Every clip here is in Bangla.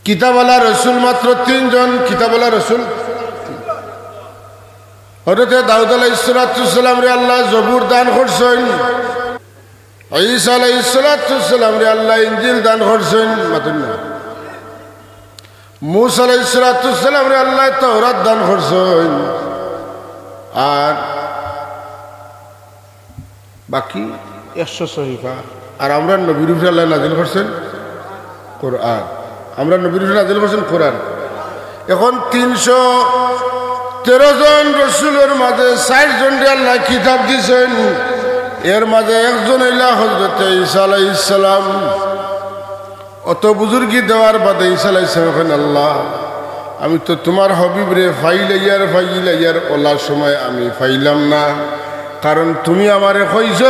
কিতাবওয়ালা রসুল মাত্র 3 জন। কিতাবওয়ালা রসুল হযরত দাউদ আলাইহিস সালাম রে আল্লাহ জবুর দান করছেন, ঈসা আলাইহিস সালাম রে আল্লাহ ইনজিল দান করছেন, মাতুন না। মূসা আলাইহিস সালাম রে আল্লাহ তাওরাত দান করছেন। আর বাকি 100 সহিফা। আর আমরা নবীর উপরে আল্লাহ নাজিল করছেন কোরআন। আমরা নবীর উপরে নাজিল করছেন কোরআন। এখন 313 জন রসুলের মাঝে 60 জনকে আল্লাহ কিতাব দিয়েছেন। এর মাঝে একজন হইলা হযরত ঈসা আলাইহিস সালাম। অত বুজুর্গি দেওয়ার বাদে ঈসা আলাইহিস সালাম, আল্লাহ আমি তো তোমার হবিব রে ফাইলাইয়ার ওলার সময় আমি ফাইলাম না, কারণ তুমি আমারে কইছ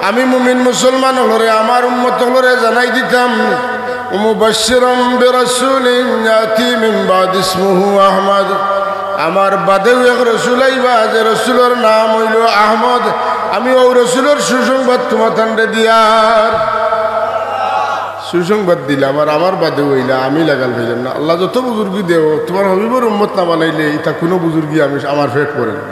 আমি মুমিন মুসলমান হলরে আমার উম্মত হলরে জানাই দিতাম মুবাশশিরাম বিরাসূলিন ইয়াতি মিন বাদি ইসমুহু আহমদ। আমার বাদেও এক রসুল আইবা যে রসুলের নাম হইল আহমদ। আমি ওই রসুলের সুসংবাদ তোমার তান্ডে দিয়ার সুসংবাদ দিলাম। আর আমার বাদেও হইলা আমি লাগাল হইলাম না। আল্লাহ যত বুজুর্গি দেও তোমার হবিবর উম্মত না বানাইলে এটা কোনো বুজুর্গি আমি আমার ফেট পড়ে না।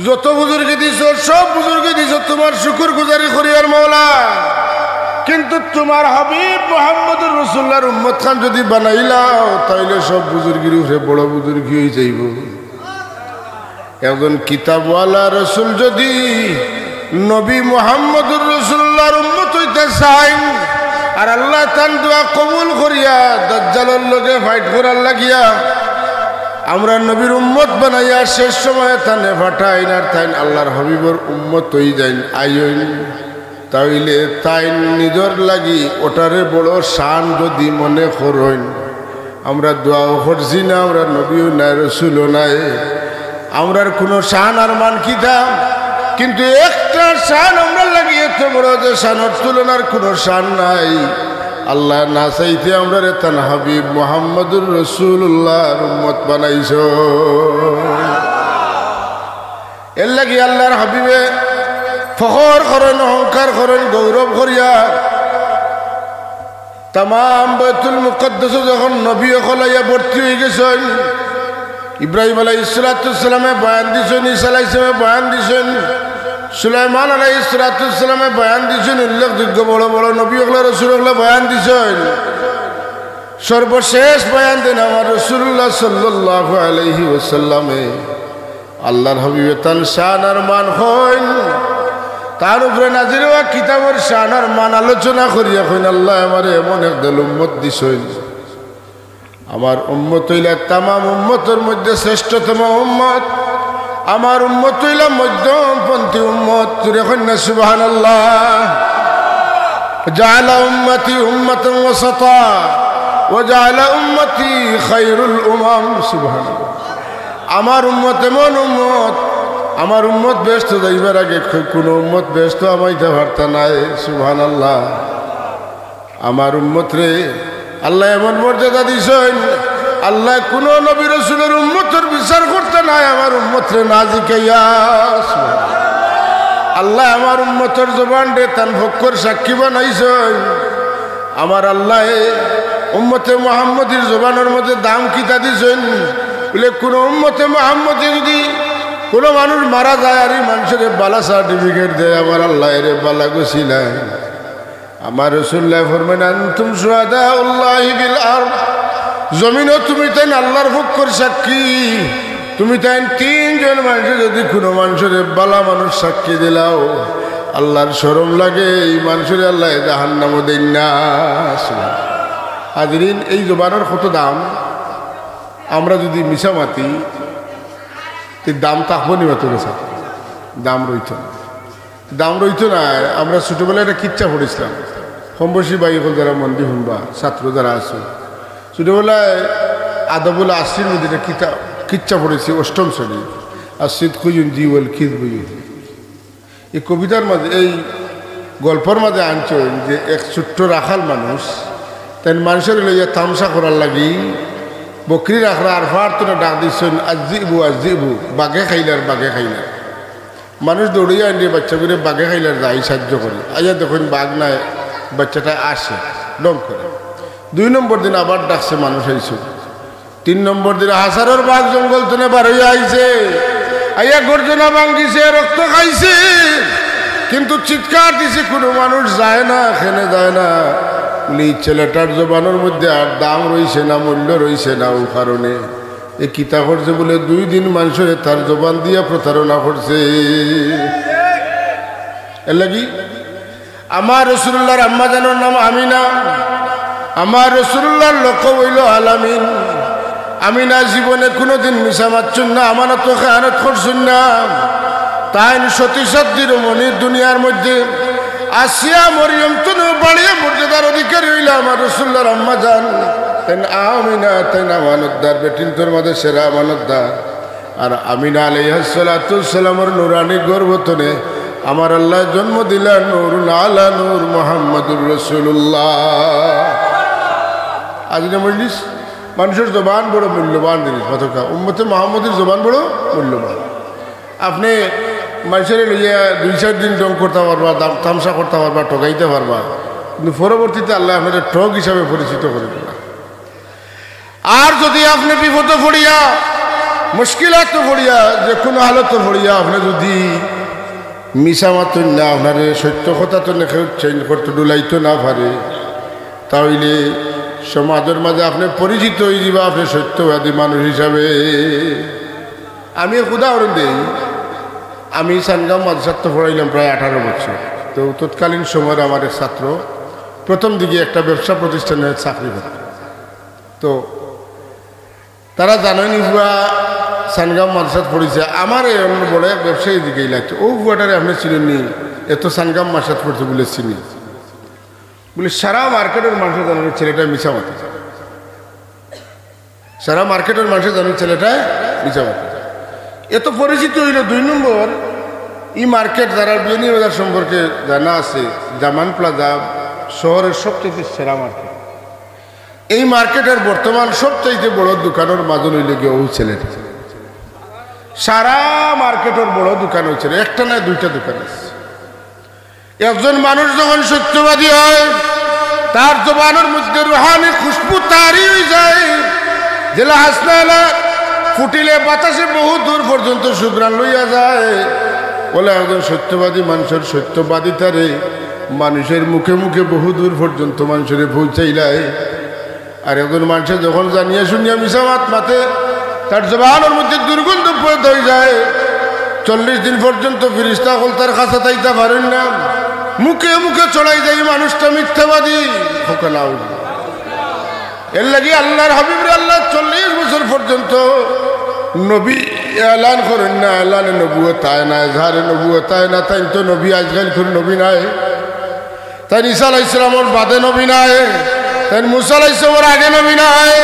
যত বুজুর্গি দিছ সব বুজুর্গি দিছ তোমার শুকর গুজারি করি আর মাওলা। কিন্তু তোমার হাবিব মুহাম্মদুর রাসূলুল্লাহর উম্মত খান যদি বানাইলাও তাইলে সব বুজুর্গির উপরে বড় বুজুর্গি হয়ে যাইব। একজন কিতাবওয়ালা রসুল যদি নবী মুহাম্মদুর রাসূলুল্লাহর উম্মত হইতে চান আর আল্লাহ তান দোয়া কবুল করিয়া দাজ্জালের লগে ফাইট করার লাগিয়া আমরা নবীর উম্মত বানাইয়া শেষ সময়ে তানে ফাটাইন আর তাইন আল্লাহর হাবিবর উম্মত হই যাইন আইন, তাইলে তাইন নিজর লাগি ওটারে বড় শান যদি মনে করেন। আমরা দোয়াও করছি না, আমরা নবীও নাই রসুলও নাই, আমরার কোনো শান আর মান কিতাম। কিন্তু একটা শান আমরা লাগিয়ে তো বড় যে শানের তুলনার কোনো শান নাই। আল্লাহ না চাইতে আমরা রে তান হাবিব মুহাম্মদুর রাসূলুল্লাহর উম্মত বানাইছ। এর লাগি আল্লাহর হাবিবে ফখর করেন, অহংকার করেন, গৌরব করিয়া তাম বাইতুল মুকদ্দাস যখন নবী হলাইয়া ভর্তি হয়ে গেছেন, ইব্রাহিম আলাইহিস সালামে বয়ান দিছেন, ঈসা আলাইহিস সালামে বয়ান দিছেন, সুলাইমান আলাইহিস সালামে বয়ান দিছেন, উল্লেখযোগ্য বড় বড় নবী হলা রসুল হলা বয়ান দিছেন। সর্বশেষ বয়ান দেন আমার রাসূলুল্লাহ সাল্লাল্লাহু আলাইহি ওয়াসাল্লামে। আল্লাহর হাবিবে তান শান আর মান হইন, তার উপরে নাজিল হওয়া কিতাবের শান আর মান আলোচনা করিয়া কইন আল্লাহ আমারে এমন একদল উম্মত দিছেন। আমার উম্মত হইলা তামাম উম্মতের মধ্যে শ্রেষ্ঠতম উম্মত। আমার উম্মত হইলা মধ্যমপন্থী উম্মত। জুড়ে কন্যা সুবহানাল্লাহ। জাআলা উম্মতি উম্মাতান ওয়াসাতা ওয়া জাআলা উম্মতি খায়রুল উমাম। সুবহানাল্লাহ। আমার উম্মত এমন উম্মত, আমার উম্মত ব্যস্ত যাইবার আগে কোনো উম্মত ব্যস্ত আমাইতে পারতা নাই। সুবহানাল্লাহ। আমার উম্মত রে আল্লাহ এমন মর্যাদা দিছেন, আল্লাহ কোন নবী রাসূলের উম্মতের বিচার করতে নাই আমার উম্মত রে নাজিকাইয়া। আল্লাহ আমার উম্মতের জবান রে তান ফকর সাক্ষী বানাইছেন। আমার আল্লাহ উম্মতে মুহাম্মদীর জবানের মধ্যে দাম কিতা দিছেন বলে কোন উম্মতে মুহাম্মদী যদি কোনো মানুষ মারা যায় আর এই মানুষের বালা সার্টিফিকেট দেয়, আমার আল্লাহ এর বালা গছিলেন। আমার রাসূলুল্লাহ ফরমান আনতুম শুহাদাউল্লাহি বিল আরদ। জমিনও তুমি তাই আল্লাহর ফকর সাক্ষী। তুমি তাই 3 জন মানুষ যদি কোনো মানুষের বালা মানুষ সাক্ষী দিলাও আল্লাহর শরম লাগে, এই মানুষের আল্লাহ জাহান্নামে দেন না। হাজরিন, এই জবানের কত দাম। আমরা যদি মিশা মাতি দাম থাকবো নি মাত্র দাম রইত না, দাম রইত না। আমরা ছোটবেলায় একটা কিচ্ছা পড়েছিলাম, কম বয়সী বাই হল যারা মন্দির শুনবা ছাত্র যারা আছে, ছোটবেলায় আদবুল আসরির মধ্যে একটা কিচ্ছা পড়েছি 8ম শ্রেণী। আর শীত খুঁজুন জিওল খিদ বুঝুন। এই কবিতার মাঝে এই গল্পের মাঝে আনছেন যে এক ছোট্ট রাখাল মানুষ তাই মানুষের লইয়া তামসা করার লাগি বকরি রাখরা আর ফার তোরা ডাক দিচ্ছেন আজিবু বাঘে খাইলার বাঘে খাইলার। মানুষ দৌড়িয়া আনিয়ে বাচ্চা করে বাঘে খাইলার যাই সাহায্য করে। আইয়া দেখুন বাঘ নাই, বাচ্চাটা আসে ডং করে। 2 নম্বর দিন আবার ডাকছে, মানুষ আইছে। 3 নম্বর দিন হাজারের বাঘ জঙ্গল তুলে বার হইয়া আইছে, আইয়া গর্জনা ভাঙ্গিছে, রক্ত খাইছে, কিন্তু চিৎকার দিছে, কোনো মানুষ যায় না, এখানে যায় না। এই ছেলেটার জবানের মধ্যে আর দাম রইছে না, মূল্য রইছে না, ও কারণে এ কিতা করছে বলে 2 দিন মানুষের তার জবান দিয়া প্রতারণা করছে। এর লাগি আমার রাসূলুল্লাহর আম্মা জানোর নাম আমিনা, আমার রাসূলুল্লাহর লক্ষ্য হইল আলামিন। আমিনা জীবনে কোনোদিন মিছা মারছেন না, আমানত খেয়ানত করছেন না। তাই সতী সাধ্যের মনি দুনিয়ার মধ্যে আসিয়া মরিয়ম তনু বাড়িয়ে মর্যাদার অধিকারী হইল আমার রাসূলুল্লাহর আম্মা জান। তাই আমিনা তাই আমানতদার বেটিন তোর মাঝে সেরা আমানতদার। আর আমিনা আলাইহিস সালাতু ওয়াস সালামের নুরানি গর্ভতনে আমার আল্লাহ জন্ম দিলেন নূর আলা নূর মুহাম্মদুর রাসূলুল্লাহ। আজকে মজলিস মানুষের জবান বড় মূল্যবান জিনিস, কতকা উম্মতে মুহাম্মদের জবান বড় মূল্যবান। আপনি মানুষের লইয়া 2-4 দিন ডং করতে পারবা, তামসা করতে পারবা, ঠকাইতে পারবা, কিন্তু পরবর্তীতে আল্লাহ আপনাদের ঠক হিসাবে পরিচিত করে দেবা। আর যদি আপনি বিপদে পড়িয়া, মুশকিলাত পড়িয়া, যে কোনো হালত পড়িয়া আপনি যদি মিশা মাতুন না, আপনার সত্য কথা তো কেউ চেঞ্জ করতে ডুলাইতে না পারে, তাহলে সমাজের মাঝে আপনি পরিচিত হয়ে যাবা আপনি সত্যবাদী মানুষ হিসাবে। আমি উদাহরণ দিই, আমি সানগাঁও মাদ্রাসাত পড়াইলাম প্রায় 18 বছর। তো তৎকালীন সময়ের আমার এক ছাত্র প্রথম দিকে একটা ব্যবসা প্রতিষ্ঠানে চাকরি করত। তো তারা জানেনি বুয়া সানগাঁও মাদ্রাসাত পড়েছে, আমার অন্য বড় এক ব্যবসায়ী দিকেই লাগছে। ও বুয়াটারে আপনি চিনেননি, এত সানগাঁও মাদ্রাসাত পড়ছে বলে চিনি, বলে সারা মার্কেটের মানুষের জানার ছেলেটা মিছা মাতে, সারা মার্কেটের মানুষের জানার ছেলেটা মিছা মাতে। এত পরিচিত হইল। 2 নম্বর, এই মার্কেট যারা বিয়ানী বাজার সম্পর্কে জানা আছে, জামান প্লাজা শহরের সবচেয়ে সেরা মার্কেট। এই মার্কেটের বর্তমান সবচাইতে বড় দোকানের মাঝে হইলে গিয়ে ও ছেলেটা। সারা মার্কেটের বড় দোকান হয়েছিল, একটা না 2টা দোকান আছে। একজন মানুষ যখন সত্যবাদী হয়, তার জবানের মধ্যে রুহানি খুশবু তারি হয়ে যায়, জেলা হাসনালা ফুটিলে বাতাসে বহু দূর পর্যন্ত সুগ্রাণ লইয়া যায়। বলে একজন সত্যবাদী মানুষের সত্যবাদিতারে মানুষের মুখে মুখে বহু দূর পর্যন্ত মানুষের পৌঁছাইলায়। আর একজন মানুষের যখন জানিয়া শুনিয়া মিশামাত মাতে, তার জবানের মধ্যে দুর্গন্ধ পয়দা হয়ে যায়। 40 দিন পর্যন্ত ফিরিস্তা হল তার কাছে তাইতে পারেন না, মুখে মুখে চড়াই যায় মানুষটা মিথ্যাবাদী। এর লাগি আল্লাহর হাবিবরে আল্লাহ 40 বছর পর্যন্ত নবী এলান করেন না। এলানে নবুয়ত আয় না, এজহারে নবুয়ত আয় না। তাই তো নবী আজকাল করে নবী নাই, তাই ঈসা আলাইহিস সালামের বাদে নবী নাই, তাই মুসা আলাইহিস সালামের আগে নবী নাই।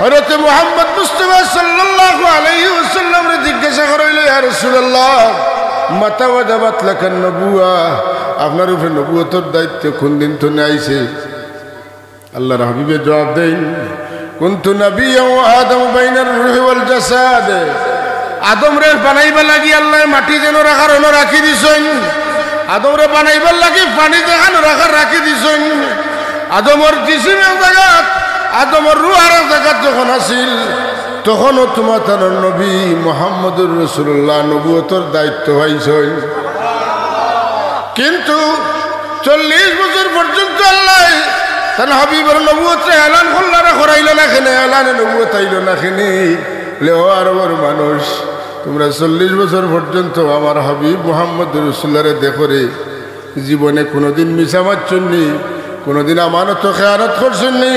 হযরত মুহাম্মদ মুস্তাফা সাল্লাল্লাহু আলাইহি ওয়াসাল্লামরে জিজ্ঞাসা করাইল, ইয়া রাসূলুল্লাহ মাতা ওয়াজাবাত লাকান নবুয়া, আপনার উপরে নবুয়তের দায়িত্ব কোন দিন তো আইছে? আল্লাহর হাবিবে জবাব দেন, কুনতু নাবিয়্যান ওয়া আদম বাইনার রূহি ওয়াল জাসাদ। আদমরে বানাইবার লাগি আল্লাহ মাটি যেন রাখার হলো রাখি দিছেন, আদমরে বানাইবার লাগি পানি দেখানো রাখার রাখি দিছেন। আদমর জিসিমের জায়গাত, আদমর রূহের জায়গাত যখন আসিল, তখনও তোমার তার নবী মুহাম্মদুর রাসূলুল্লাহ নবুয়তের দায়িত্ব পাইছেন। কিন্তু 40 বছর পর্যন্ত আল্লাহ তার হাবিবের নবুয়তে এলান করলারা করাইল না, খেনে এলানে নবুয়ত আইল না, খেনে লেও আরবের মানুষ, তোমরা 40 বছর পর্যন্ত আমার হাবিব মুহাম্মদুর রাসূলুল্লাহরে দেখো রে, জীবনে কোনোদিন মিছা মারছেননি, কোনোদিন আমানত খেয়ানত করছেননি,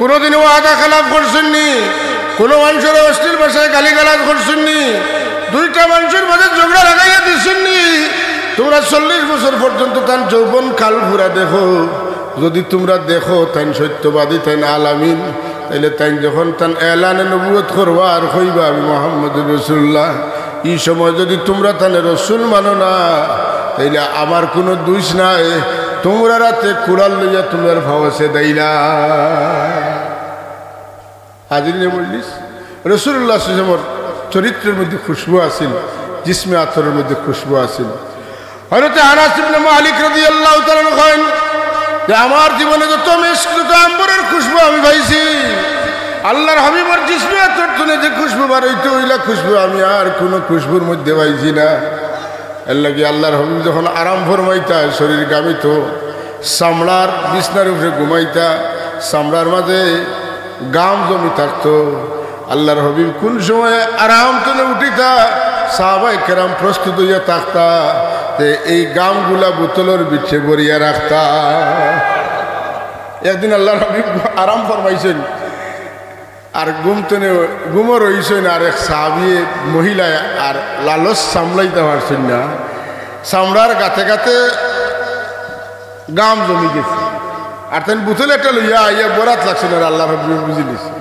কোনোদিন ওয়াদা খেলাফ করছেননি, কোনো মানুষের অশ্লীল ভাষায় গালিগালাজ করছেননি, 2টা মানুষের মাঝে ঝগড়া লাগাইয়া দিচ্ছেননি। তোমরা 40 বছর পর্যন্ত তার যৌবন কাল ঘুরা দেখো। যদি তোমরা দেখো তাই সত্যবাদী, তাই আলামিন, তাইলে তাই যখন তান এলানে নবুয়ত করবা আর কইবা আমি মুহাম্মদুর রাসূলুল্লাহ, এই সময় যদি তোমরা তানে রসুল মানো না, তাইলে আমার কোনো দোষ নাই। তোমরা রাতে কুড়াল লইয়া তোমরা ভাবসে দেইলা। হাজিরিনে বললিস রাসূলুল্লাহ সাল্লাল্লাহু আলাইহি ওয়াসাল্লামের চরিত্রের মধ্যে খুশবু আসিল, জিসমে আতরের মধ্যে খুশবু আসিল। হযরত আনাস ইবনে মালিক রাদিয়াল্লাহু তাআলা কহেন, যে আমার জীবনে যত মিস্ক যত আম্বরের খুশবু আমি পাইছি, আল্লাহর হাবিবের জিসমে তোর তুলে যে খুশবু বার হইতো ওইলা খুশবু আমি আর কোনো খুশবুর মধ্যে পাইছি না। এর লাগে আল্লাহর হাবিব যখন আরাম ফরমাইতা শরীর গামিত, চামড়ার বিছনার উপরে ঘুমাইতা, চামড়ার মাঝে গাম জমি থাকতো। আল্লাহর হাবিব কোন সময় আরাম তুলে উঠিতা, সাহাবায়ে কেরাম প্রস্তুত হইয়া থাকতা যে এই গামগুলা বোতলের বিচ্ছে ভরিয়া রাখতা। একদিন আল্লাহর হাবিব আরাম ফরমাইছেন আর ঘুমও রইছেন, আর এক সাহাবি মহিলা আর লালস সামলাইতে পারছেন না, চামড়ার গাতে গাতে গাম জমি গেছে, আর তেন বোতল একটা লইয়া আইয়া বরাত লাগছে না। আল্লাহর হাবিব বুঝি নিছে,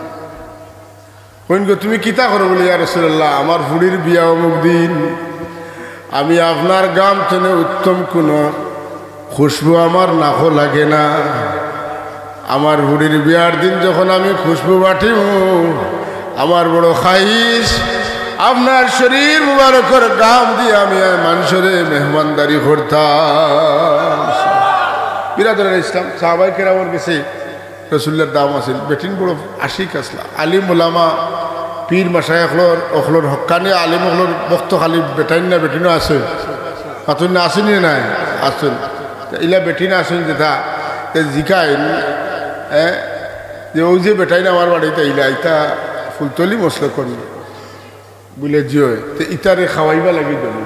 কইন গো তুমি কিতা করো বলে, ইয়া রাসূলুল্লাহ আমার ফুড়ির বিয়া অমুক দিন, আমি আপনার গাম তেনে উত্তম কোনো খুশবু আমার নাকও লাগে না। আমার বুড়ির বিয়ার দিন যখন আমি খুশবু বাটিব, আমার বড় খাইশ আপনার শরীর মুবারকের গাম দিয়ে আমি মানুষের মেহমানদারি করতাম। বিরাদর ইসলাম সাহাবায়ে কেরামের কাছে রাসূলের দাম আছিল, বেটিন বড় আশিক আসলা, আলিম ওলামা পীর মাশায়েখলর অখলর হক্কানি আলিম অখলর বক্ত খালি বেটাইন না বেটিনও আছে, হাতুন না আসেনি নাই আসুন, ইলা বেটিন আসুন যেটা জিকাইন যে ওই যে বেটাই না আমার বাড়িতে ইলা ইটা ফুলতলি মশলা করি বলে জিও তো ইটারে খাওয়াইবা লাগি দেব,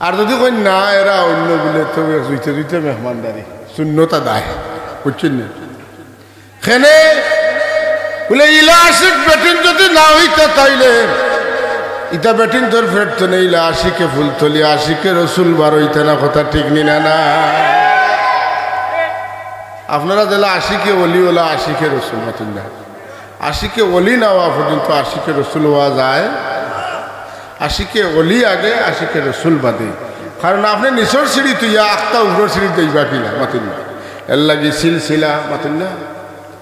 আর যদি কই না এরা অন্য বলে তো জুইতে জুইতে মেহমানদারি শূন্যতা দায় বুঝছেন না। খেনে বলে ইলা আশিক বেটিন যদি না হইতে তাইলে ইটা বেটিন তোর ফেট তো নেই, ইলা আশিকে ফুলতলি আশিকে রসুল বার হইতে না, কথা ঠিক নি না না। আপনারা দিলা আশিকে অলি ওলা আশিকে রসুল মতন না, আশিকে অলি না হওয়া পর্যন্ত আশিকে রসুল হওয়া যায়। আশিকে অলি আগে আশিকে রসুল বাদে, কারণ আপনি নিচর সিঁড়ি তুইয়া আখতা উপর সিঁড়ি দইবা কিনা মাতুন না, এর লাগি সিলসিলা মাতুন না,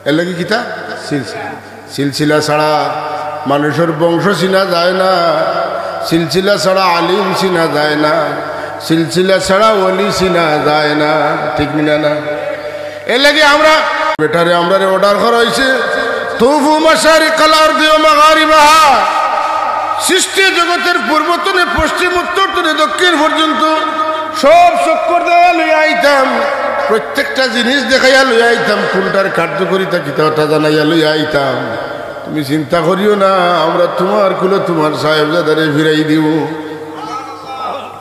এর লাগি কিতা সিলসিলা। সিলসিলা ছাড়া মানুষের বংশ চিনা যায় না, সিলসিলা ছাড়া আলিম চিনা যায় না, সিলসিলা ছাড়া অলি চিনা যায় না, ঠিক না না। এর লাগে আমরা বেটারে আমরা অর্ডার করা হয়েছে তুফু মাশারিকাল আরদি ওয়া মাগারিবাহা, সৃষ্টি জগতের পূর্বতনে পশ্চিম উত্তর তনে দক্ষিণ পর্যন্ত সব চক্কর দেওয়া লইয়া আইতাম, প্রত্যেকটা জিনিস দেখাইয়া লইয়া আইতাম, কোনটার কার্যকরিতা কিতা ওটা জানাইয়া লইয়া আইতাম। তুমি চিন্তা করিও না, আমরা তোমার কুলে তোমার সাহেবজাদারে ফিরাই দিব।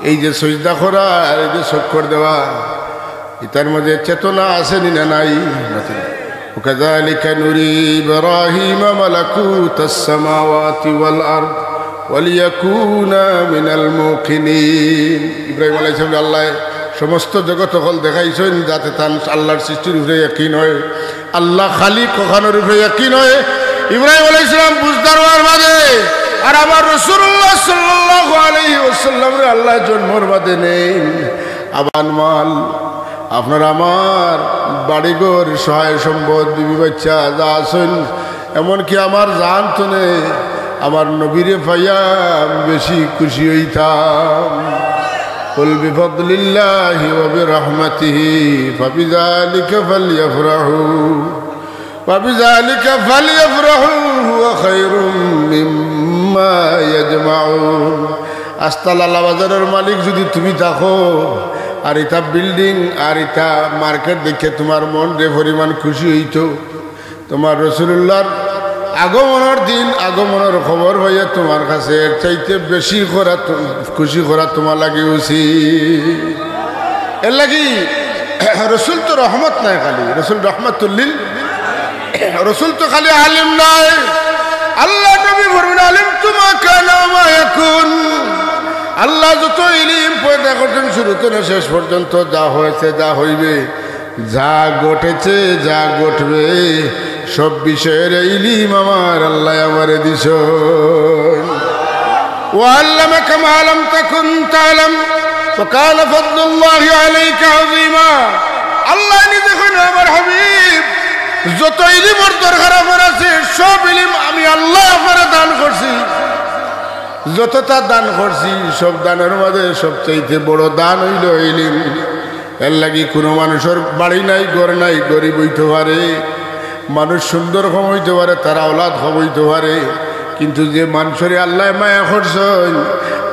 এই যে সজদা করা আর এই যে চক্কর দেওয়া, এটার মধ্যে চেতনা আসেনি না নাই? وكذلك نري إبراهيم ملكوت السماوات والأرض وليكون من الموقنين। ইব্রাহিম আলাইহিস সালাম আল্লাহ সমস্ত জগৎ হল দেখাইছেন যাতে তার আল্লাহর সৃষ্টির উপরে ইয়াকিন হয়, আল্লাহ খালিক কখনোর উপরে ইয়াকিন হয়। ইব্রাহিম আলাইহিস সালাম বুঝদার হওয়ার বাদে আর আমার রাসূলুল্লাহ সাল্লাল্লাহু আলাইহি ওয়াসাল্লামের আল্লাহ জন্মর বাদে নেই আবান মাল আপনার আমার বাড়িঘর সহায় সম্পদ বিবি বাচ্চা যা আছেন, এমনকি আমার জান তো নেই, আমার নবীরে পাইয়া বেশি খুশি হইতাম। কুল বিফদলিল্লাহি ওয়া বিরহমাতিহি ফাবিযালিকা ফালইফরাহু ফাবিযালিকা ফালইফরাহু হুয়া খায়রুম মিম্মা ইয়াজমাউন। আস্তালালা বাজারের মালিক যদি তুমি থাকো আর এটা বিল্ডিং আর এটা মার্কেট দেখে তোমার মন যে পরিমাণ খুশি হইত, তোমার রাসূলুল্লাহর আগমনের দিন আগমনের খবর হইয়া তোমার কাছে এর চাইতে বেশি করা খুশি করা তোমার লাগে উচিত। এর লাগি রসুল তো রহমত নাই, খালি রসুল রহমতুল্লিল, রসুল তো খালি আলিম নাই। আল্লাহ নবী বলবেন আলিম তুমা কানা মা ইয়াকুন, আল্লাহ যত ইলম পয়দা করছেন শুরু থেকে শেষ পর্যন্ত যা হয়েছে যা হইবে যা ঘটেছে যা ঘটবে সব বিষয়ের ইলম আমার আল্লাহ আমারে দিছেন। ওয়াল্লামাকা মা লাম তাকুন তা'লাম ওয়া কানা ফাদলুল্লাহি আলাইকা আযীমা। আল্লাহ নিজে কইন আমার হাবিব যত ইলমের দরকার আমার আছে সব ইলম আমি আল্লাহ আপনারে দান করছি, যতটা দান করছি সব দানের মাঝে সবচাইতে বড় দান হইল ইলম। এর লাগি কোনো মানুষের বাড়ি নাই, ঘর নাই, গরিব হইতে পারে, মানুষ সুন্দর কম হইতে পারে, তারা ওলাদ কম হইতে পারে, কিন্তু যে মানুষের আল্লাহ মায়া করছেন,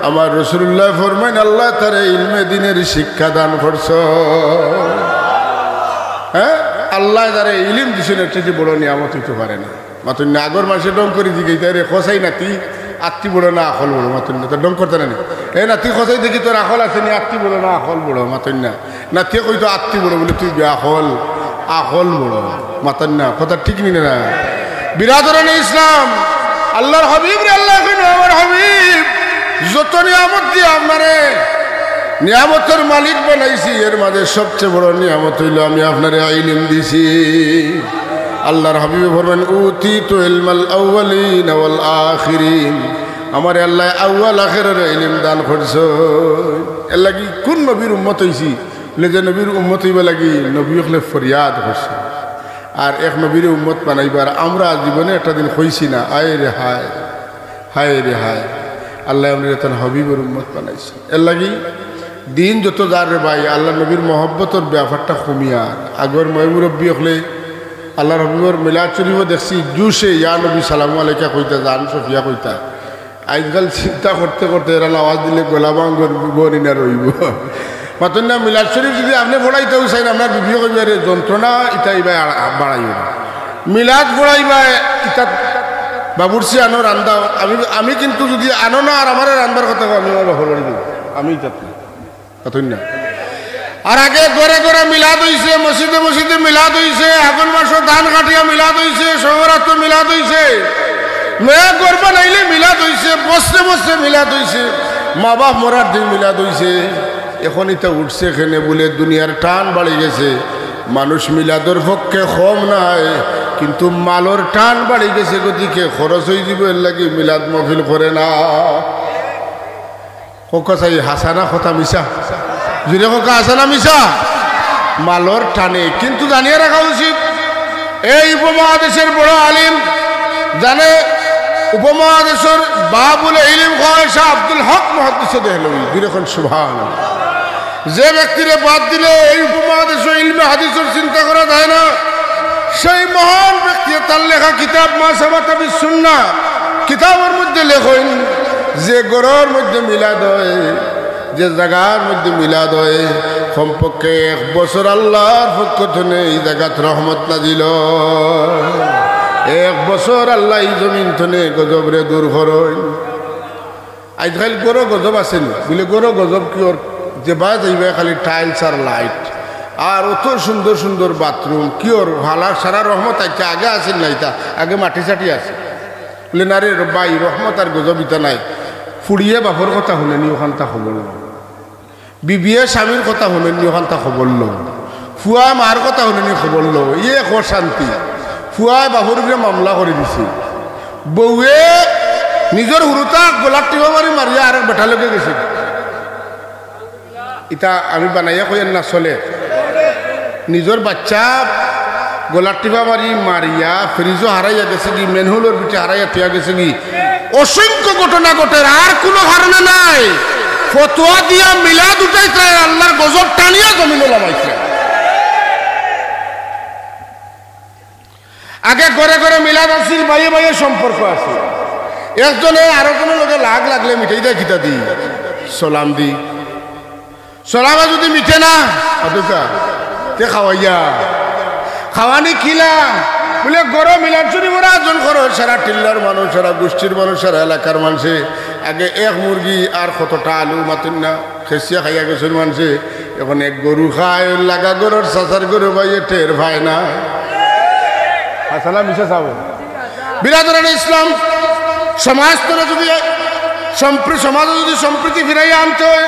আমার রাসূলুল্লাহ ফরমাইন আল্লাহ তারে ইলমে দিনের শিক্ষা দান করছেন। হ্যাঁ, আল্লাহ তারে ইলিম দিছেন, এটি বড় নিয়ামত হইতে পারে না। মাতুন না আগর মানুষের ডং করে দিকে তারে খসাই নাতি আত্মি বড় না আখল বড়, মাতুন না তো ডং করতে না এই নাতি খসাই দেখি তোর আখল আছে নি, আত্মি বড় না আখল বড়, মাতুন না নাতি কইতো আত্মি বড় বলে তুই আখল আখল বড়, মাতুন না কথা ঠিক নি না। বিরাদরানে ইসলাম, আল্লাহর হাবিব রে, আল্লাহ আমার হাবিব যত নিয়ামত দিয়ে আপনারে নিয়ামতের মালিক বানাইছি, এর মাঝে সবচেয়ে বড় নিয়ামত হইল আমি আপনারে ইলম দিছি। আল্লাহর হাবিবে ফরমান উতিতু ইলমাল আউয়ালিন ওয়াল আখিরিন, আমার আল্লাহ আউয়াল আখিরের ইলম দান করছে। এর লাগি কোন নবীর উম্মত হইছি বলে যে নবীর উম্মত হইবা লাগি নবী হলে ফরিয়াদ করছে, আর এক নবীর উম্মত বানাইবার আমরা জীবনে একটা দিন হইছি না। আয় রে হায়, হায় রে হায়, আল্লাহ আমাদের তার হাবিবের উম্মত বানাইছে। এর লাগি দিন যত যার রে ভাই, আল্লাহ নবীর মহব্বতর ব্যাপারটা কমিয়া আগর ময়মুরব্বী হলে আল্লাহর হাবিবর মিলাদ শরীফও দেখছি জুসে ইয়া নবী সালামু আলাইকা কইতা, জান সফিয়া কইতা। আজকাল চিন্তা করতে করতে এরা আওয়াজ দিলে গোলাবাঙ্গর গরিনা রইব। মাতন না মিলাদ শরীফ যদি আপনি পড়াইতেও চাইন, আপনার বিবিও কইবার যন্ত্রণা ইটা ইবা বাড়াইব, মিলাদ পড়াইবা ইটা বাবুরসি আনো রান্দাও। আমি কিন্তু যদি আনো না আর আমার রান্দার কথা আমি হল আমি ইটা মাতন না। আর আগে ঘরে ঘরে মিলাদ হইছে, মসজিদে মসজিদে মিলাদ হইছে, আগুন মাস ধান কাটিয়া মিলাদ হইছে, শহরাত্র মিলাদ হইছে, মেয়া গর্বা নাইলে মিলাদ হইছে, বসে বসে মিলাদ হইছে, মা বাপ মরার দিন মিলাদ হইছে। এখন এটা উঠছে এখানে বলে দুনিয়ার টান বাড়ি গেছে, মানুষ মিলাদর পক্ষে কম নাই, কিন্তু মালর টান বাড়ি গেছে, গতিকে খরচ হয়ে যাব, এর লাগে মিলাদ মহফিল করে না। কোকা চাই হাসানা কথা মিশা, যদি কোকা হাসানা মিশা মালর টানে। কিন্তু জানিয়ে রাখা উচিত, এই উপমহাদেশের বড় আলিম জানে, উপমহাদেশের বাবুল ইলম খায়শা আব্দুল হক মুহাদ্দিস দেহলভী দুইরকম সুবহানাল্লাহ। যে ব্যক্তিরে বাদ দিলে এই উপমহাদেশের ইলমে হাদিসের চিন্তা করা যায় না, সেই মহান ব্যক্তি তার লেখা কিতাব মা সাবাতা বিস সুন্নাহ কিতাবের মধ্যে লেখেন যে গরর মধ্যে মিলাদ হয়, যে জায়গার মধ্যে মিলাদ হয়, কমপক্ষে 1 বছর আল্লাহর পক্ষ থেকে এই জায়গাত রহমত নাজিল। 1 বছর আল্লাহ এই জমিন থেকে গজবরে দূর করেন। আজকাল গরো গজব আছেন বলে গরো গজব কি ওর যে বা যাইবে খালি টাইলস আর লাইট আর অত সুন্দর সুন্দর বাথরুম, কি ওর ভালা সারা রহমত আছে। আগে আসেন নাই, তা আগে মাটি চাটি আছে বলে না রে ভাই, রহমত আর গজব ইতা নাই। ফুড়িয়ে বাপর কথা শুনেনি, ওখান তা খবর লো, বিবিয়ে স্বামীর কথা শুনেনি, ওখান তা খবর লো, ফুয়া মার কথা শুনেনি, খবর লো। ইয়ে কর শান্তি। ফুয়া বাপর মামলা করে দিছে, বউয়ে নিজের হুরুতা গোলাপ টিপা মারি মারিয়া আর বেটালকে গেছে। ইটা আমি বানাইয়া কইয়েন না, চলে নিজের বাচ্চা গোলাপ টিপা মারি মারিয়া ফ্রিজও হারাইয়া গেছে কি, মেনহুলের পিঠে হারাইয়া থিয়া গেছে কি, অসংখ্য ঘটনা ঘটে। আর কোনো কারণে নাই, ফতোয়া দিয়া মিলাদ উঠাইছে, আল্লাহর গজব টানিয়া জমিনে লাগাইছে। আগে ঘরে ঘরে মিলাদ আসছিল, বাইয়ে বাইয়ে সম্পর্ক আছে, একজনে আরেকজনের লোকে লাগ লাগলে মিঠাই দেয় খিতা দি সালাম দি, সালামে যদি মিঠে না আদুকা তে খাওয়াইয়া খাওয়ানি খিলা বলে গরো মিলাদ চুরি মরা আয়োজন করো। সারা টিল্লার মানুষ, সারা গোষ্ঠীর মানুষ, সারা এলাকার মানুষে আগে 1 মুরগি আর কতটা আলু মাতুন না খেসিয়া খাইয়া গেছেন মানুষে, এখন 1 গরু খায়, লাগা গরুর চাচার গরু ভাইয়ে টের ভাই না। হাসানা মিশা চাবো বিরাদরানে ইসলাম। সমাজে যদি সম্প্রীতি ফিরাইয়া আনতে হয়,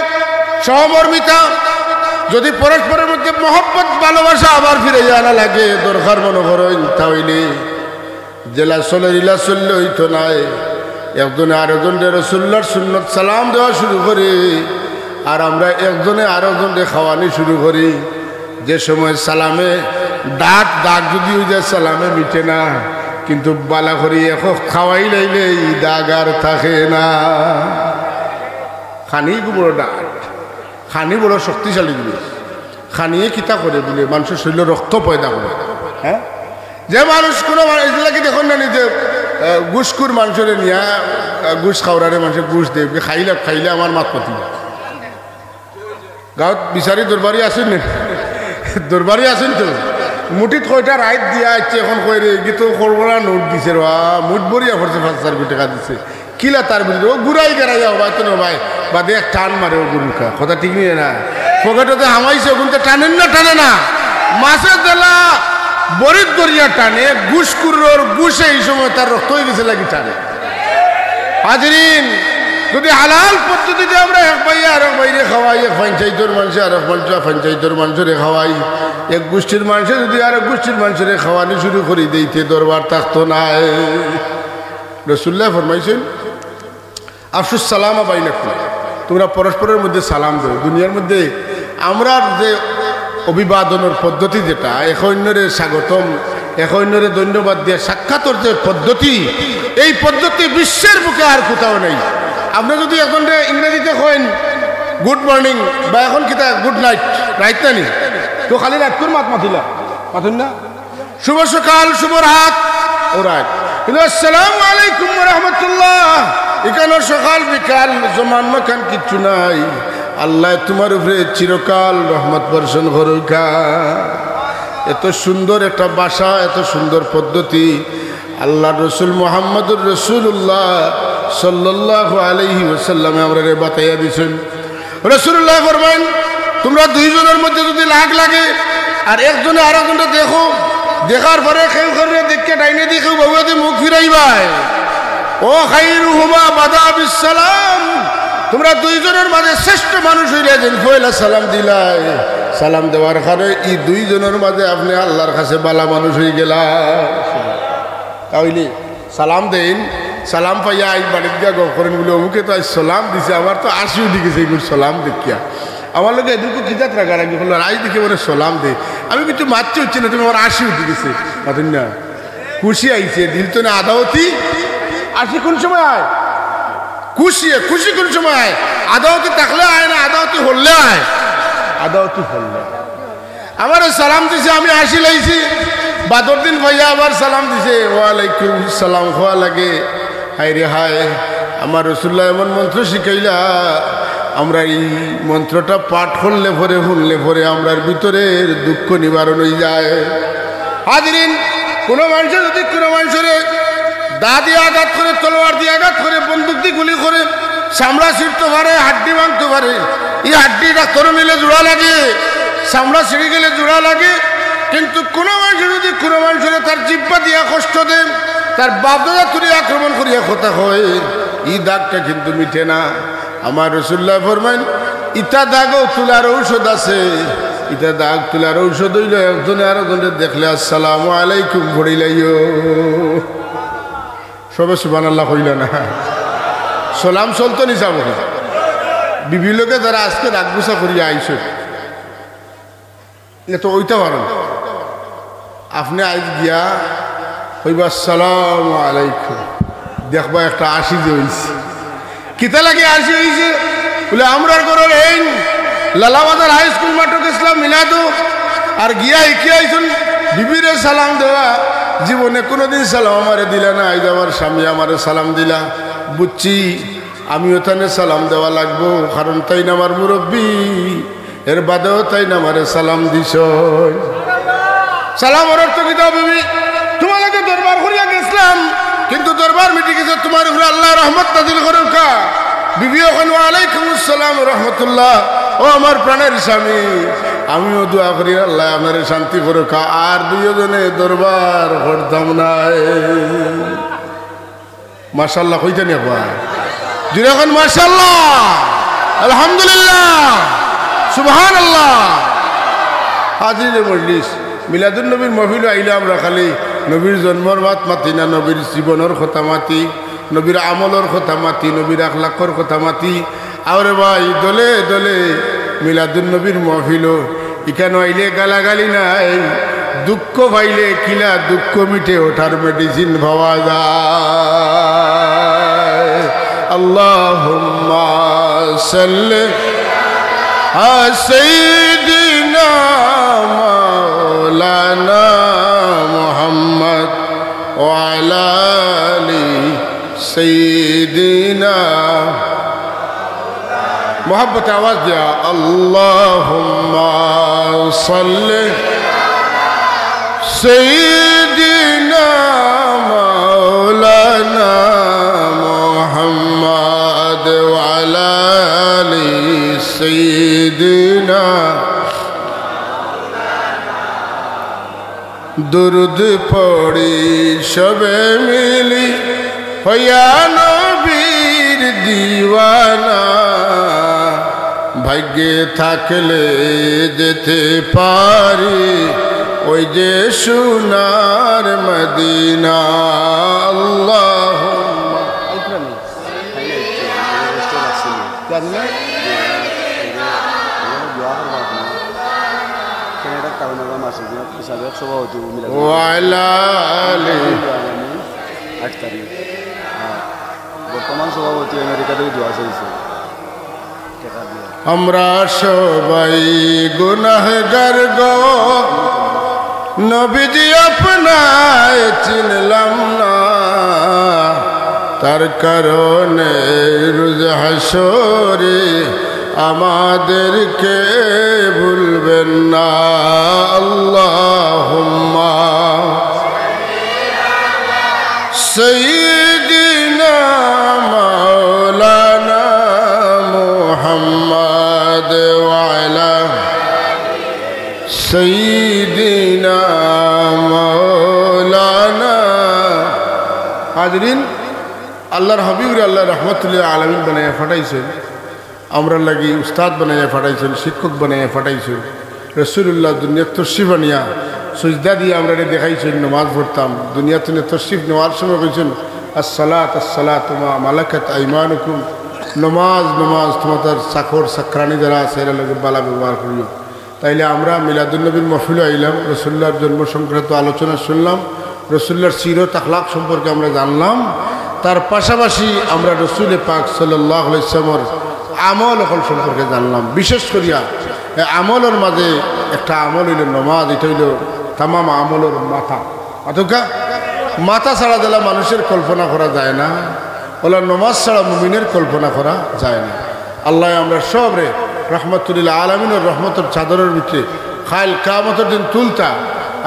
সহমর্মিতা, যদি পরস্পরের মধ্যে মহব্বত ভালোবাসা আবার ফিরাইয়া আনা লাগে, দরকার মনে করেন, তাহলে জেলা চলে রিলা চললে হইতো নাই। একজনে আরেকজনকে রাসূলুল্লাহর সুন্নত সালাম দেওয়া শুরু করি, আর আমরা একজনে আরেকজনকে খাওয়ানি শুরু করি। যে সময় সালামে দাগ যদি ওই যে সালামে মিটে না, কিন্তু বালা করি এখন খাওয়াই লাইলে এই দাগ আর থাকে না। খানি বড় ডাক, খানি বড় শক্তিশালী জিনিস। খানিয়ে কিতা করে বলে মানুষের শরীরে রক্ত পয়দা করে। হ্যাঁ, যে মানুষ কোনো এগুলাকে দেখুন না নিজে ঘুষকুর মানুষের নিয়া ঘুষ খাওয়ারে মানুষের ঘুষ দেবে, খাইলে খাইলে আমার মাত পাতি গাঁত বিচারি দরবারি আসেন না, দরবারি আসেন তো মুঠিত কয়টা রাইট দিয়া আছে এখন কই রে গীত করবলা নোট দিছে রা মুঠ বরিয়া পড়ছে 5,000 কোটি টাকা দিছে কিলা তার বিরুদ্ধে ও গুড়াই গাড়াইয়া ভাই তো ভাই বা দেখ টান মারে ও গুরুকা কথা ঠিক নিয়ে না পকেটতে হামাইছে ওগুনতে টানেন না টানে না মাছের দেলা বরিত দরিয়া টানে ঘুষকুরোর ঘুষে এই সময় তার রক্ত হয়ে গেছে লাগি টানে। হাজরিন, যদি হালাল পদ্ধতিতে আমরা এক ভাইয়া আর এক বাইরে খাওয়াই, এক পঞ্চায়েতের মানুষে আর এক পঞ্চায়েতের মানুষেরে খাওয়াই, এক গোষ্ঠীর মানুষে যদি আর এক গোষ্ঠীর মানুষেরে খাওয়ানো শুরু করে দিইতে দরবার থাকতো না। রাসূলুল্লাহ ফরমাইছেন আফসুস সালাম বাইনাকুম, তোমরা পরস্পরের মধ্যে সালাম দাও। দুনিয়ার মধ্যে আমরা যে অভিবাদনের পদ্ধতি যেটা এক অন্যরে স্বাগতম এক অন্যরে ধন্যবাদ দিয়ে সাক্ষাতের যে পদ্ধতি, এই পদ্ধতি বিশ্বের বুকে আর কোথাও নেই। আপনি যদি এখন ইংরেজিতে কইন গুড মর্নিং বা এখন কিতা গুড নাইট, রাইট না নি তো খালি রাত করে মাতিলা মাতুন না, শুভ সকাল শুভ রাত ও রাত, কিন্তু আসসালামু আলাইকুম ওয়া রাহমাতুল্লাহ এখানে সকাল বিকাল জমান মাখান কিচ্ছু নাই। আল্লাহ তোমার উপরে চিরকাল রহমত বর্ষণ করুকা। এত সুন্দর একটা ভাষা, এত সুন্দর পদ্ধতি আল্লাহ রসুল মুহাম্মদুর রাসূলুল্লাহ সাল্লাল্লাহু আলাইহি ওয়াসাল্লাম আমরা বাতাইয়া দিয়েছেন। রাসূলুল্লাহ ফরমান তোমরা দুইজনের মধ্যে যদি লাগ লাগে আর একজনে আর একজনকে দেখো, দেখার পরে কেউ করে দেখে ডাইনে দেখো বাবুয়াতে মুখ ফিরাইবাই ও খাইরুহুমা বাদা বিসসালাম, তোমরা দুইজনের মাঝে শ্রেষ্ঠ মানুষ হইলে যেন পয়লা সালাম দিলাই, সালাম দেওয়ার কারণে এই দুইজনের মাঝে আপনি আল্লাহর কাছে বালা মানুষ হয়ে গেলা। তাহলে সালাম দেন, সালাম পাইয়া আজ বাড়ির গিয়া গপ করেন বলে অমুকে তো আজ সালাম দিছে, আমার তো আশিও দিকেছে এগুলো সালাম দেখিয়া আমার লোক এদিকে খিজাত রাখা রাখি বললো আজ দেখে বলে সালাম দে, আমি কিন্তু মারতে হচ্ছে না, তুমি আমার আশিও দিকেছে মাতুন না, খুশি আইছে দিল তো না আদাওতি। আশি কোন সময় আয়, খুশি খুশি কোন সময় আয়, আদাওতি থাকলে আয় না আদাওতি হলে আয়, আদাওতি হলে আমার সালাম দিছে আমি আশি লাইছি, বাদর দিন ভাইয়া আবার সালাম দিছে ওয়ালাইকুম সালাম হওয়া লাগে। হায় রে হায়, আমার রাসূলুল্লাহ এমন মন্ত্র শিখাইলা, আমরা এই মন্ত্রটা পাঠ করলে পরে শুনলে পরে আমরার ভিতরের দুঃখ নিবারণ হয়ে যায়। হাজরিন, কোনো মানুষের যদি কোনো মানুষের দা দিয়ে আঘাত করে, তলোয়ার দিয়ে আঘাত করে, বন্দুক দিয়ে গুলি করে চামড়া ছিঁড়তে পারে, হাড্ডি ভাঙতে পারে, এই হাড্ডি ডাক্তার মিলে জোড়া লাগে, চামড়া ছিঁড়ে গেলে জোড়া লাগে, কিন্তু কোনো মানুষ যদি কোনো মানুষের তার জিহ্বা দিয়া কষ্ট দেন, তার বাপদাদা তুলে আক্রমণ করিয়া কথা হয়, এই দাগটা কিন্তু মিটে না। আমার রাসূলুল্লাহ ফরমান ইটা দাগও তুলার ঔষধ আছে, ইটা দাগ তুলার ঔষধ হইল একজনে আর একজনের দেখলে আসসালামু আলাইকুম পড়িলাইও, সবে সুবহানাল্লাহ কইল না, সালাম চলতো নি যাব বিবি লোকে যারা আজকে রাগগুসা করিয়া আইসো এ তো ওইটা পারেন আপনি আজ গিয়া হইবা আসসালামু আলাইকুম, দেখবা একটা আশি যে হইছে কিতা লাগে আশি হইছে বলে আমরার ঘরের এই লালাবাজার হাই স্কুল মাঠক ইসলাম মিলাদু আর গিয়া একি আইসুন বিবিরে সালাম দেওয়া, জীবনে কোনোদিন সালাম আমারে দিলা না, আজ আমার স্বামী আমারে সালাম দিলা, বুঝছি আমিও তানে সালাম দেওয়া লাগবো, কারণ তাই না আমার মুরব্বী, এর বাদেও তাই না আমারে সালাম দিছ। সালাম অর্থ কিতা বিবি তোমাকে দরবার করিয়া গেছিলাম, কিন্তু দরবার মিটে গেছে, তোমার উপরে আল্লাহ রহমত নাযিল করুক। বিবি ওখান ওয়ালাইকুম আসসালাম রহমতুল্লাহ, ও আমার প্রাণের স্বামী আমিও দোয়া করি আল্লাহ আমার শান্তি করুক, আর দুইজনে দরবার করতাম না। মাশাআল্লাহ কইতেন একবার জুড়ে এখন মাশাআল্লাহ আলহামদুলিল্লাহ সুবহানাল্লাহ। হাজিরে মজলিস মিলাদুন নবীর মাহফিল আইলে আমরা খালি নবীর জন্মর মাত মাতি না, নবীর জীবনের কথা মাতি, নবীর আমলের কথা মাতি, নবীর আখলাকর কথা মাতি। আরে ভাই দলে দলে মিলাদুন নবীর মাহফিল, এখানে আইলে গালাগালি নাই, দুঃখ পাইলে কিলা দুঃখ মিটে ওঠার মেডিসিন পাওয়া যায়। আল্লাহুম্মা সাল্লি আলা সাইয়্যিদিনা سيدنا مولانا محمد وعلى آل سيدنا محبت آواز دیا اللهم صل سيدنا مولانا محمد وعلى آل سيدنا درود پڑی شبে মিলি হইয়া নবীর দিওয়ানা ভাগ্যে থাকলে যেতে পারি ওই যে সোনার মদিনা আল্লাহুম্মা ইকরামি কেন ওয়ালা আলি 8 তারিখ বর্তমান সভাপতি আমেরিকাতে দোয়া চাইছে আমরা সবাই গুনাহগার গো নবীজি আপনায় চিনলাম না তার কারণে রোজ হাসরে আমাদেরকে ভুলবেন না আল্লাহুম্মা সাইয়্যিদিনা মাওলানা মুহাম্মদ ওয়া আলা সাইয়্যিদিনা মাওলানা হাজরিন আল্লাহর হাবিব আল্লাহ রাহমাতুল্লিল আলামিন বানায়া ফাটাইছেন আমরা লাগি উস্তাদ বানাইয়া ফাটাইছেন শিক্ষক বানাইয়া ফাটাইছেন রাসূলুল্লাহ দুনিয়া তশরিফ আনিয়া সুজদা দিয়ে আমরা দেখাইছেন নামাজ পড়তাম দুনিয়াতে তশরিফ নেওয়ার সময় কইছেন আসসালাত আসসালাত মা মালাকাত আইমানুকুম নামাজ নামাজ তোমাদের চাকর চাকরানি যারা আছে এরা লোক বালা ব্যবহার করিও তাইলে আমরা মিলাদুন্নবীর মাহফিলে আইলাম রাসূলুল্লাহর জন্ম সংক্রান্ত আলোচনা শুনলাম রাসূলুল্লাহর সিরত আখলাক সম্পর্কে আমরা জানলাম তার পাশাপাশি আমরা রাসূল পাক সাল্লাল্লাহু আলাইহি ওয়াসাল্লামের আমল হল সম্পর্কে জানলাম বিশেষ করিয়া আমলের মাঝে একটা আমল হইল নামাজ এটা হইল তামাম আমলের মাথা অথবা মাথা ছাড়া দিলা মানুষের কল্পনা করা যায় না ওলা নামাজ ছাড়া মুমিনের কল্পনা করা যায় না আল্লাহ আমরা সবরে রহমতুল্লিল আলমিনের রহমতের চাদরের ভিতরে খাইল কিয়ামতের দিন তুলতা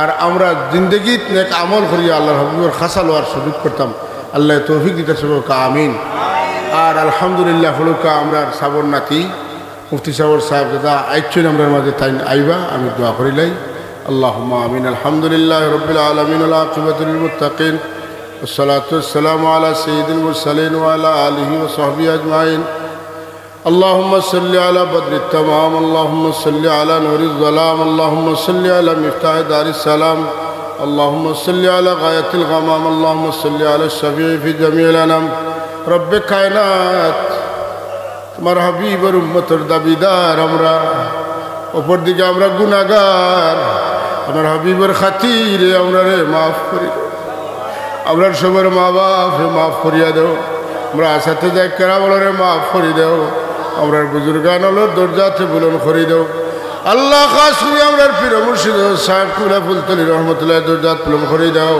আর আমরা জিন্দগিত নেক আমল করিয়া আল্লাহর হাবিবের খাসা লওয়ার সুযোগ করতাম আল্লাহ তৌফিক দিতে সবকা আমিন আর আলহামদুলিল্লাহ হলুকা আমরা সাবর নাতি মুফতি সাবর সাহেব দাদা আইছেন আমরার মাঝে তাই আইবা আমি দোয়া করিলাই আল্লাহুম্মা আমিন আলহামদুলিল্লাহ রাব্বিল আলামিন ওয়া আকিবাতুল মুত্তাকিন والصلاة والسلام على سيد المرسلين وعلى آله وصحبه أجمعين اللهم صل على بدر التمام اللهم صل على نور الظلام اللهم صل على مفتاح دار السلام اللهم صل على غاية الغمام اللهم صل على الشفيع في جميع الأنام رب কায়নাত তোমার হাবিবের উম্মতের দাবিদার আমরা উপর দিকে আমরা গুনাহগার আমার হাবিবের খাতিরে আমরা রে মাফ করি আমরা সবার মা বাপ মাফ করিয়া দেও আমরা আসাতে যাই কেরা বলরে মাফ করি দেও আমরা বুজুর্গানলোর দরজাতে বুলন করি দেও আল্লাহ খাস করে আমরা পীর মুর্শিদ সাহেব কুলা ফুলতলি রহমতুল্লাহ দরজাত বুলন করি দাও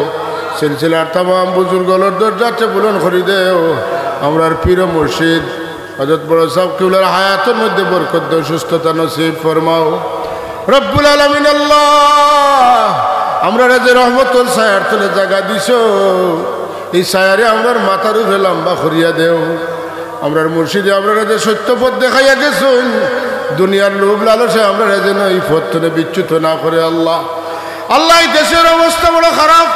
সিলসিলার तमाम বুজুর্গলোর দরজাতে বুলন করি দেও আমরা পীর মুর্শিদ হযরত বড় সাহেব কুলার হায়াতের মধ্যে বরকত দাও সুস্থতা নসিব ফরমাও রব্বুল আলামিন আল্লাহ আমরা যে রহমতুল ছায়ার তলে জায়গা দিছো এই ছায়ারে আমরার মাথার উপরে লম্বা করিয়া দেও আমরার মুর্শিদে আমরা যে সত্য পথ দেখাইয়া গেছুন দুনিয়ার লোভ লালসে আমরা যেন এই পথ থেকে বিচ্যুত না করে আল্লাহ আল্লাহ এই দেশের অবস্থা বড় খারাপ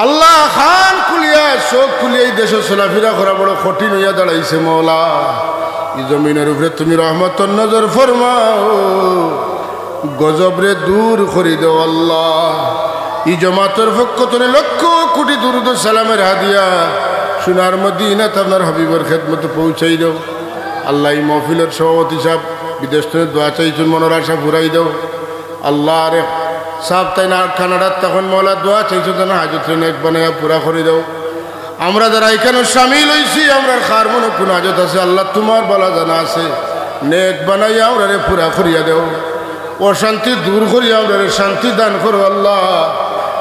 আল্লাহ খান কুলিয়া চোখ খুলিয়া এই দেশে চলাফেরা করা বড় কঠিন হইয়া দাঁড়াইছে মৌলা এই জমিনের উপরে তুমি রহমতের নজর ফরমাও গজবরে দূর করে দেও আল্লাহ এই জমাতের পক্ষ থেকে লক্ষ কোটি দুরুদ সালামের হাদিয়া সোনার মদিনাতে আপনার হাবিবের খেদমতে পৌঁছাই দাও আল্লাহ এই মহফিলের সভাপতি সাহেব বিদেশ থেকে দোয়া চাইছেন মনের আশা ফুরাই দাও আল্লাহ রে সাহেব তাই না কানাডার তখন মৌলা দোয়া চাইছো যেন হাজত নেক বানাইয়া পুরা করে দাও আমরা যারা এখানে সামিল হয়েছি আমরা খার মনে কোন হাজত আছে আল্লাহ তোমার বলা জানা আছে নেক বানাইয়া আমরা রে পুরা করিয়া দেও অশান্তি দূর করি আমরা শান্তি দান করো আল্লাহ।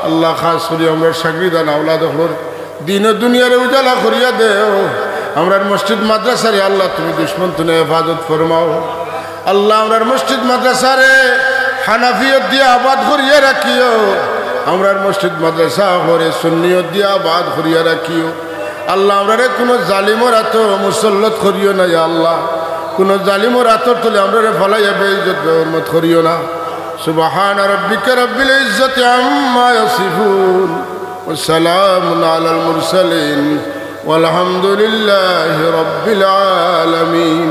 আল্লাহ খাস করি আমরা সাগরি দান আওলাদ হল দিন দুনিয়ার উজালা করিয়া দেও। আমরার মসজিদ মাদ্রাসারে আল্লাহ তুমি দুশ্মন তুলে হেফাজত ফরমাও আল্লাহ। আমরার মসজিদ মাদ্রাসারে হানাফিয়ত দিয়ে আবাদ করিয়া রাখিও। আমরার মসজিদ মাদ্রাসা হরে সুন্নিয়ত দিয়ে আবাদ করিয়া রাখিও আল্লাহ। আমরারে কোনো জালিমর হাত মুসল্লত করিও না আল্লাহ। কোনো জালিমর হাতর তুলে আমরারে ফলাইয়া বেইজ্জত বেহরমত করিও না। সুবহান রাব্বিকা রাব্বিল ইজ্জাতি আম্মা ইয়াসিফুন ওয়া সালামুন আলাল মুরসালিন ওয়ালহামদুলিল্লাহি রাব্বিল আলামিন।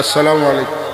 আসসালামু আলাইকুম।